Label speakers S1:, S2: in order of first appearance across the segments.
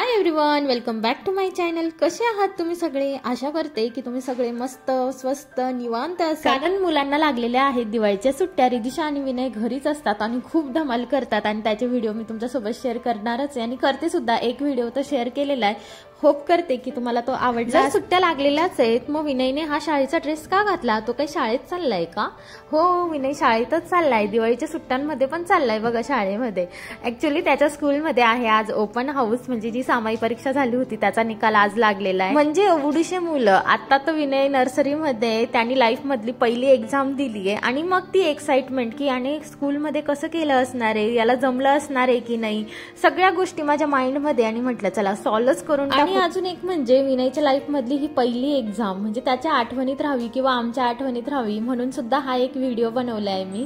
S1: High everyone, welcome back to my channel. कसे आहात तुम्ही सगळे? आशा करते की तुम्ही सगळे मस्त स्वस्त निवांत असाल। कारण मुलांना लागलेल्या आहेत दिवाळीच्या सुट्ट्या। रिदिशा आणि विनय घरीच असतात आणि खूप धमाल करतात आणि त्याचे व्हिडिओ मी तुमच्यासोबत शेअर करणारच आहे आणि करते सुद्धा। एक व्हिडिओ तर शेअर केलेला आहे, होप करते की तुम्हाला तो आवडला। सुट्ट्या लागलेल्याच आहेत, मग विनयने हा शाळेचा ड्रेस का घातला? तो काही शाळेत चाललाय का? हो, विनय शाळेतच चाललाय, दिवाळीच्या सुट्ट्यांमध्ये पण चाललाय बघा शाळेमध्ये। ऍक्च्युली त्याच्या स्कूलमध्ये आहे आज ओपन हाऊस, म्हणजे जी सामायिक परीक्षा झाली होती त्याचा निकाल आज लागलेला आहे। म्हणजे एवढीशे मुलं, आता तर विनय नर्सरीमध्ये, त्यांनी लाईफ मधली पहिली एक्झाम दिली आहे आणि मग ती एक्साइटमेंट की याने स्कूलमध्ये कसं केलं असणार आहे, याला जमलं असणार आहे की नाही, सगळ्या गोष्टी माझ्या माइंडमध्ये। आणि म्हटलं चला सॉल्व्ह करून। आणि अजून एक म्हणजे विनयच्या लाईफ मधली ही पहिली एक्झाम, म्हणजे त्याच्या आठवणीत राहावी किंवा आमच्या आठवणीत राहावी म्हणून सुद्धा हा एक व्हिडिओ बनवलाय मी।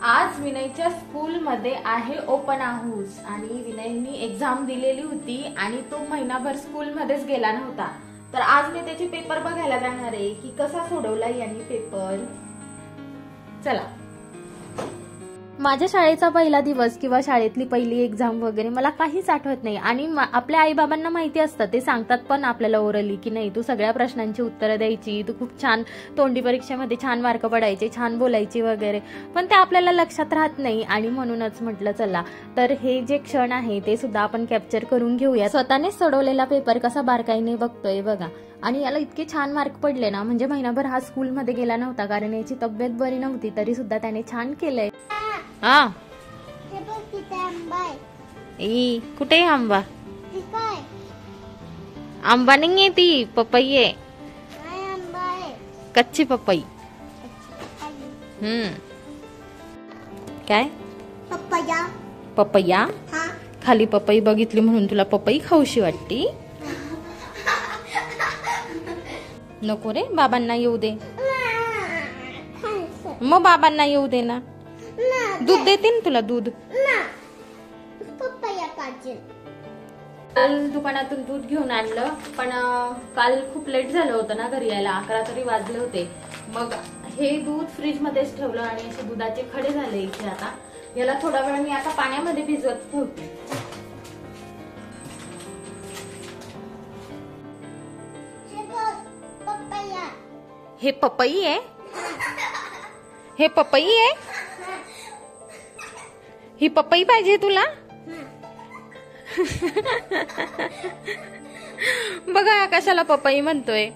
S1: आज विनयच्या स्कूलमध्ये आहे ओपन हाऊस आणि विनयनी एक्झाम दिलेली होती आणि तो महिनाभर स्कूलमध्येच गेला नव्हता, तर आज मी त्याचे पेपर बघायला जाणार आहे की कसा सोडवला यांनी पेपर। चला, माझ्या शाळेचा पहिला दिवस किंवा शाळेतली पहिली एक्झाम वगैरे मला काहीच आठवत नाही। आणि आपल्या आईबाबांना माहिती असतं, ते सांगतात पण आपल्याला ओरली की नाही तू सगळ्या प्रश्नांची उत्तरं द्यायची, तू खूप छान तोंडी परीक्षेमध्ये छान मार्क पडायचे, छान बोलायची वगैरे, पण ते आपल्याला लक्षात राहत नाही। आणि म्हणूनच म्हटलं चला तर हे जे क्षण आहे ते सुद्धा आपण कॅप्चर करून घेऊया। स्वतःनेच सोडवलेला पेपर कसा बारकाईने बघतोय बघा। आणि याला इतके छान मार्क पडले ना, म्हणजे महिनाभर हा स्कूलमध्ये गेला नव्हता कारण याची तब्येत बरी नव्हती, तरी सुद्धा त्याने छान केलंय। हा, कुठे आंबा? आंबा नाहीये, ती पपई आहे, कच्ची पपई। काय पपया? पपया खाली पपई बघितली म्हणून तुला पपई खाऊशी वाटती? नको रे, बाबांना येऊ दे, मग बाबांना येऊ दे ना, दूध देते ना तुला, दूध। काल दुकानातून दूध घेऊन आणलं, पण काल खूप लेट झालं होतं ना घरी यायला, 11 तरी वाजले होते। मग हे दूध फ्रीज मध्येच ठेवलं आणि असे दुधाचे खडे झाले इथे। आता याला थोडा वेळ मी आता पाण्यामध्ये भिजवत ठेवते। हे पपई आहे, हे पपई आहे, ही पपई पाहिजे तुला? बघा कशाला पपई म्हणतोय।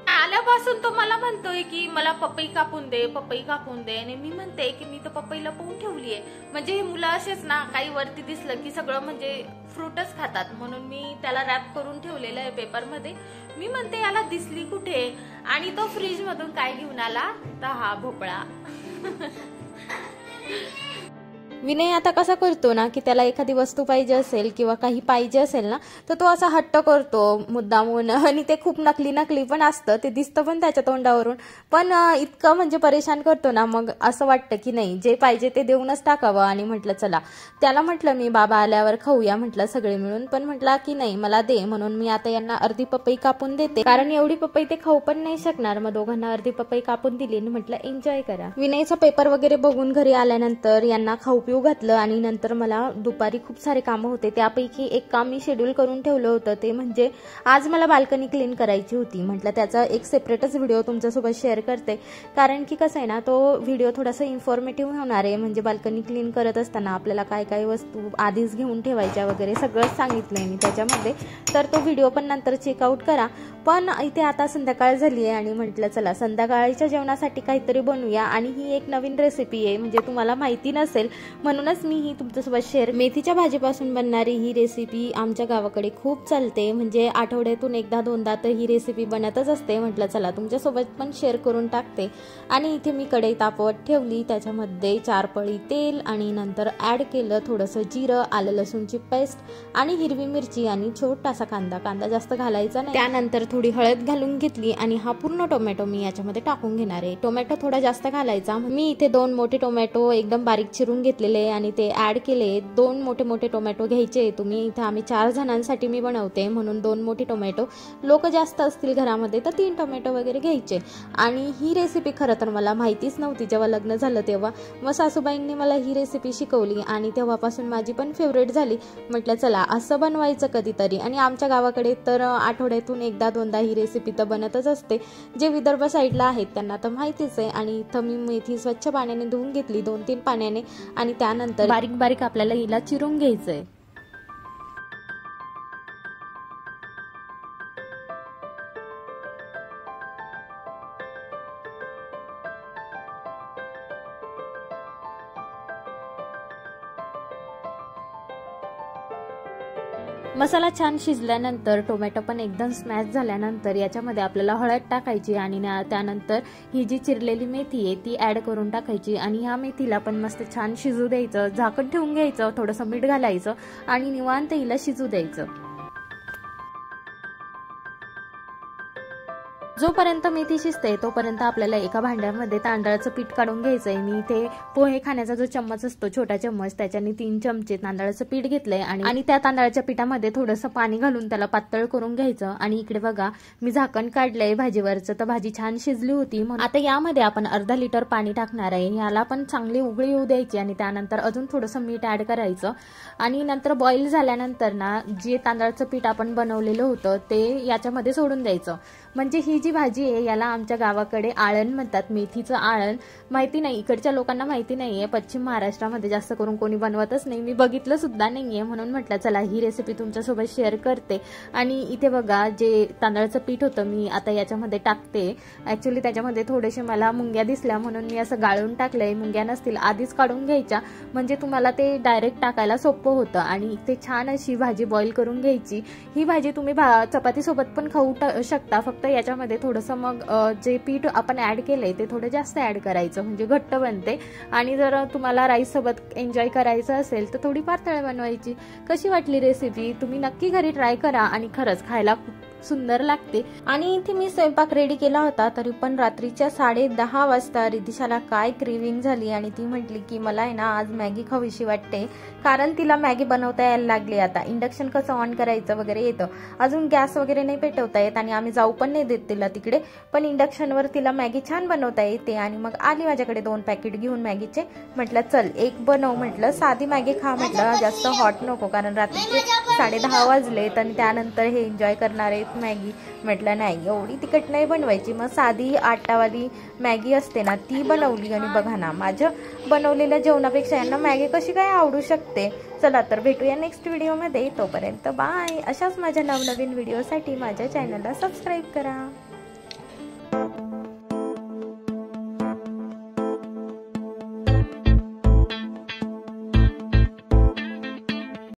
S1: आल्यापासून तो मला म्हणतोय की मला पपई कापून दे, पपई कापून दे, आणि मी म्हणते की मी तर पपई लपवून ठेवली आहे। म्हणजे हे मुलं असेच ना, काही वरती दिसलं की सगळं म्हणजे फ्रूटच खातात, म्हणून मी त्याला रॅप करून ठेवलेलं आहे पेपर मध्ये। मी म्हणते याला दिसली कुठे, आणि तो फ्रीज मधून काय घेऊन आला तर हा भोपळा। विनय आता कसा करतो ना की त्याला एखादी वस्तू पाहिजे असेल किंवा काही पाहिजे असेल ना, तर तो असा हट्ट करतो मुद्दामून, आणि ते खूप नकली पण असतं, ते दिसतं पण त्याच्या तोंडावरून, पण इतकं म्हणजे परेशान करतो ना, मग असं वाटतं की नाही जे पाहिजे ते देऊनच टाकावं। आणि म्हटलं चला, त्याला म्हटलं मी बाबा आल्यावर खाऊया म्हटलं सगळे मिळून, पण म्हटलं की नाही मला दे, म्हणून मी आता यांना अर्धी पपई कापून देते, कारण एवढी पपई ते खाऊ पण नाही शकणार। मग दोघांना अर्धी पपई कापून दिली आणि म्हटलं एन्जॉय करा। विनयचा पेपर वगैरे बघून घरी आल्यानंतर यांना खाऊ पिऊ घातलं आणि नंतर मला दुपारी खूप सारे काम होते, त्यापैकी एक काम मी शेड्यूल करून ठेवलं होतं, ते म्हणजे आज मला बाल्कनी क्लीन करायची होती। म्हटलं त्याचा एक सेपरेटच व्हिडिओ तुमच्यासोबत शेअर करते, कारण की कसं आहे ना, तो व्हिडिओ थोडासा इन्फॉर्मेटिव्ह होणार आहे। म्हणजे बाल्कनी क्लीन करत असताना आपल्याला काय काय वस्तू आधीच घेऊन ठेवायच्या वगैरे सगळंच सांगितलंय मी त्याच्यामध्ये, तर तो व्हिडिओ पण नंतर चेकआउट करा। पण इथे आता संध्याकाळ झाली आहे आणि म्हटलं चला संध्याकाळच्या जेवणासाठी काहीतरी बनवूया, आणि ही एक नवीन रेसिपी आहे, म्हणजे तुम्हाला माहिती नसेल म्हणूनच मी ही तुमच्यासोबत शेअर। मेथीच्या भाजीपासून बनणारी ही रेसिपी आमच्या गावाकडे खूप चालते, म्हणजे आठवड्यातून एकदा दोनदा तर ही रेसिपी बनतच असते। म्हटलं चला तुमच्यासोबत पण शेअर करून टाकते। आणि इथे मी कढई तापवत ठेवली, त्याच्यामध्ये 4 पळी तेल आणि नंतर ऍड केलं थोडंसं जिरं, आलं लसूणची पेस्ट आणि हिरवी मिरची आणि छोटासा कांदा जास्त घालायचा नाही। त्यानंतर थोडी हळद घालून घेतली आणि हा पूर्ण टोमॅटो मी याच्यामध्ये टाकून घेणार आहे। टोमॅटो थोडा जास्त घालायचा, मी इथे 2 मोठे टोमॅटो एकदम बारीक चिरून घेतले घेतलेले आणि ते ॲड केले। 2 मोठे मोठे टोमॅटो घ्यायचे तुम्ही, इथे आम्ही 4 जणांसाठी मी बनवते म्हणून 2 मोठे टोमॅटो, लोक जास्त असतील घरामध्ये तर 3 टोमॅटो वगैरे घ्यायचे। आणि ही रेसिपी खरं तर मला माहितीच नव्हती जेव्हा लग्न झालं तेव्हा, मग सासूबाईंनी मला ही रेसिपी शिकवली आणि तेव्हापासून माझी पण फेवरेट झाली। म्हटलं चला असं बनवायचं कधीतरी, आणि आमच्या गावाकडे तर आठवड्यातून एकदा दोनदा ही रेसिपी तर बनतच असते। जे विदर्भ साईडला आहेत त्यांना तर माहितीच आहे। आणि इथं मी मेथी स्वच्छ पाण्याने धुवून घेतली 2-3 पाण्याने, आणि त्यानंतर बारीक बारीक आपल्याला हिला चिरून घ्यायचंय। मसाला छान शिजल्यानंतर टोमॅटो पण एकदम स्मॅश झाल्यानंतर याच्यामध्ये आपल्याला हळद टाकायची आणि त्यानंतर ही जी चिरलेली मेथी आहे ती ॲड करून टाकायची आणि ह्या मेथीला पण मस्त छान शिजू द्यायचं, झाकण ठेवून घ्यायचं, थोडंसं मीठ घालायचं आणि निवांत हिला शिजू द्यायचं। जोपर्यंत मेथी शिजते तोपर्यंत आपल्याला एका भांड्यामध्ये तांदळाचं पीठ काढून घ्यायचंय। मी इथे पोहे खाण्याचा जो चम्मच असतो छोटा चम्मच त्याच्याने 3 चमचे तांदळाचं पीठ घेतलंय आणि त्या तांदळाच्या पिठामध्ये थोडंसं पाणी घालून त्याला पातळ करून घ्यायचं। आणि इकडे बघा मी झाकण काढलंय भाजीवरचं, तर भाजी छान शिजली होती म्हणून आता यामध्ये आपण अर्धा लिटर पाणी टाकणार आहे। याला पण चांगली उकळी येऊ द्यायची आणि त्यानंतर अजून थोडंसं मीठ ॲड करायचं आणि नंतर बॉईल झाल्यानंतर ना जे तांदळाचं पीठ आपण बनवलेलं होतं ते याच्यामध्ये सोडून द्यायचं। म्हणजे ही जी भाजी आहे याला आमच्या गावाकडे आळण म्हणतात, मेथीचं आळण। माहिती नाही, इकडच्या लोकांना माहिती नाहीये, पश्चिम महाराष्ट्रामध्ये जास्त करून कोणी बनवतच नाही, मी बघितलं सुद्धा नाहीये म्हणून म्हटलं चला ही रेसिपी तुमच्यासोबत शेअर करते। आणि इथे बघा जे तांदळाचं पीठ होतं मी आता याच्यामध्ये टाकते। ॲक्च्युली त्याच्यामध्ये थोडेसे मला मुंग्या दिसल्या म्हणून मी असं गाळून टाकलंय, मुंग्या नसतील आधीच काढून घ्यायच्या म्हणजे तुम्हाला ते डायरेक्ट टाकायला सोपं होतं। आणि इथे छान अशी भाजी बॉईल करून घ्यायची। ही भाजी तुम्ही चपातीसोबत पण खाऊ शकता, फक्त याच्यामध्ये थोडंसं मग जे पीठ आपण ॲड केलंय ते थोडं जास्त ॲड करायचं म्हणजे घट्ट बनते। आणि जर तुम्हाला राईस सोबत एन्जॉय करायचं असेल तर थोडी पातळ बनवायची। कशी वाटली रेसिपी तुम्ही नक्की घरी ट्राय करा आणि खरंच खायला खूप सुंदर लागते। आणि इथे मी स्वयंपाक रेडी केला होता तरी पण रात्रीच्या 10:30 वाजता रिधिशाला काय क्रेविंग झाली आणि ती म्हटली की मला आहे ना आज मॅगी खावीशी वाटते, कारण तिला मॅगी बनवता यायला लागली। आता इंडक्शन कसं ऑन करायचं वगैरे येतं, अजून गॅस वगैरे नाही पेटवता येत आणि आम्ही जाऊ पण नाही देत तिला तिकडे, पण इंडक्शनवर तिला मॅगी छान बनवता येते। आणि मग आली माझ्याकडे 2 पॅकेट घेऊन मॅगीचे, म्हटलं चल एक बनव, म्हटलं साधी मॅगी खा, म्हटलं जास्त हॉट नको कारण रात्रीचे 10:30 वाजलेत आणि त्यानंतर हे एन्जॉय करणार आहेत मॅगी। म्हटलं नाही एवढी तिखट नाही बनवायची, मग साधी आटावाली मॅगी असते ना ती बनवली। आणि बघा ना माझ्या बनवलेल्या जेवणापेक्षा यांना मॅगी कशी काय आवडू शकते। चला तर भेटूया नेक्स्ट व्हिडिओमध्ये, तोपर्यंत बाय। अशाच माझ्या नवनवीन व्हिडिओसाठी माझ्या चॅनलला सबस्क्राईब करा।